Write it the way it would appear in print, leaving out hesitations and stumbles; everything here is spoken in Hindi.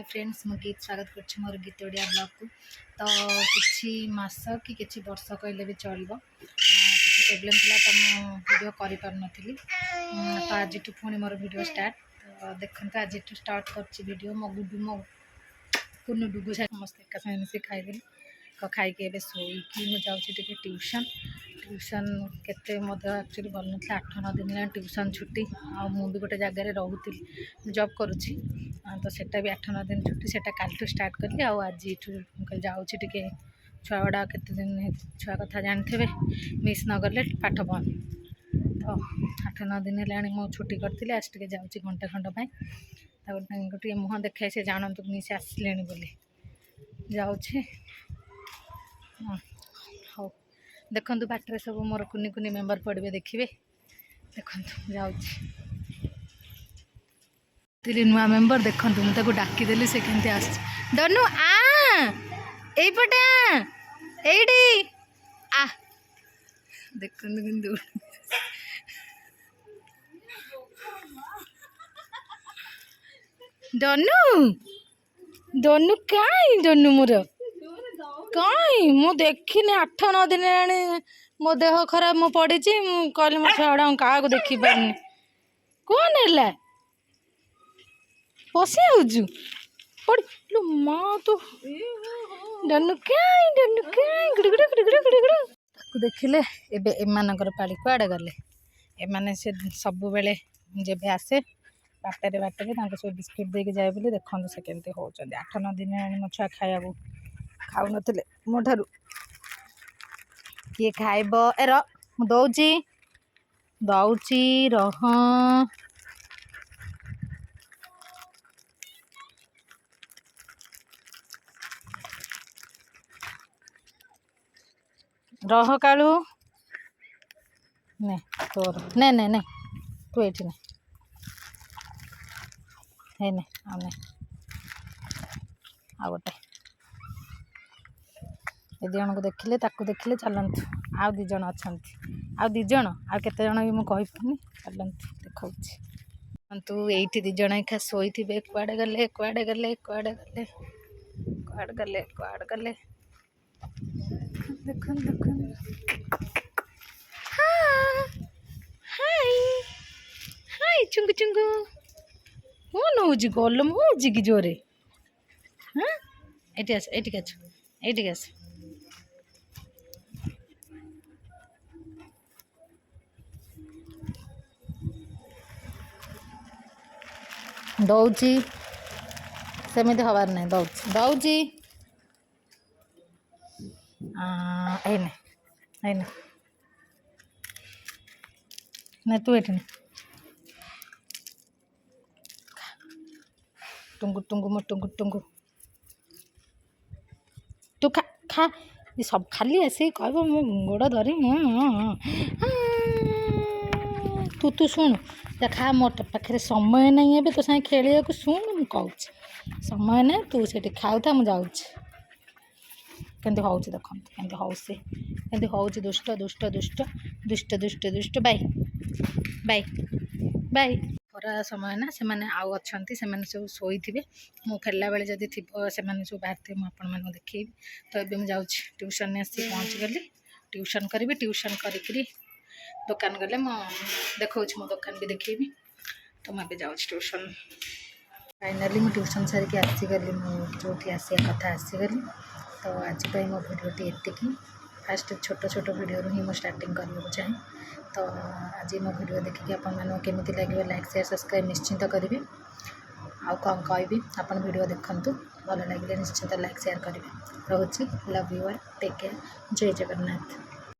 हाय फ्रेंड्स मु गीत स्वागत कर मोर गीत ओडिया ब्लॉग को तो किसी मास कि किसी वर्ष कहले भी चलो किसी प्रोब्लेम था तो मुझे वीडियो कर पार नी तो आज पुणी मोर वीडियो स्टार्ट तो देखते आज स्टार्ट कर मो गुडू मो कुनु डुगु समस्त एक साथ मिसे खाईदेली खाई शोकी मुझे ट्यूशन ट्यूशन केते एक्चुअली भल ना 8-9 दिन है ट्यूशन छुट्टी भी गोटे जगार रोली जॉब करुँची तो सेटा भी 8-9 दिन छुट्टी सेटा काल स्टार्ट कली आज जाऊँ छुआ गुड़ा केते दिन छुआ कथा जानते मिस न गले पाठ बंद तो 8-9 दिन है मु छुट्टी करी आज टे जाऊँगी घंटे खंड मुह देखाए से जानतु मिस आसिले बोली जाऊँगी हाँ देखु बाटर सब मोर कुनी कुनी मेम्बर पड़े देखिए देखु जाऊँगी नुआ मेम्बर देखु मुझे डाकिदेली से केमती आस डनु आईपटे एडी आ देखु डनु डनु कहीं डनु मोर कहीं मु देखनी 8-9 दिन मो देह खराब मु पड़ी कहली मो छुआ क्या देखी पारनी कौन है बसी आजु पड़ माँ तो डनु देखिले एबे एमानकर पाली कुआड़े गले एमाने से सब बेले जब आसे बाटर सब बिस्किट देके जाए बोली देखते से केमती हो 8-9 दिन मो छुआ खाया खाऊ नथिले मो ठारू किए खाइब ए दौची दौची रह रह कालू ने तोर ने ने ने तू ये ने हे ने आ गोटे ए जन को देखिले देखिले चलतु आउ 2 जन अच्छा आउ 2 जन आ केते जन भी मुझे चलतु देखा तू ये 2 जन एखा शोई थे कुआड़े गले कुआड़े गले कुआड़े गले कुआड़े गले कुआड़े गले देख हाय हाय चुंगु चुंगु कौन हो गलम हो कि जोरे हाँ ये आस ये आस दौची सेमती हबार नहीं दौची ना तू ये टुंगु टुंगु मो टुंगु टुंगु तू खा खा ये सब खाली ऐसे कह मो गोड़ धरी तू तू शुण देखा मो पाखे समय नहीं है तो साथ खेल को शुण मुझे कहूँ समय नहीं तू से खाऊ था मुझे केमती हूँ देखते केमती हूँ सी केमती हूँ दुष्ट दुष्ट दुष्ट दुष्ट दुष्ट दुष्ट बाय बाय बाय खरा समय ना से आउ अच्छा सब शोई थे मु फेरला बेले जदि थी से सब बाहर थे मुझे देखी तो ये मुझे जाऊँ ट्यूशन में आसी पहुँच गली ट्यूशन करी ट्यूशन करी दुकान गले देखा मो दुकान भी देखी तो मुझे जाऊँ ट्यूशन फाइनाली मुझे ट्यूशन सारिक आसीगली जो आसा कथा आसीगली तो आज मो भिडियोटी एतिकी फास्ट छोट छोट वीडियो ही मुझे स्टार्टिंग करने चाहे तो आज मो भिडियो देखिए आपमती लगे लाइक शेयर सब्सक्राइब निश्चिंत करेंगे आउ कौन कहबी आपन वीडियो देखंतु भल लगे निश्चिंत लाइक शेयर करेंगे रोची लव यू टेक केयर जय जगन्नाथ।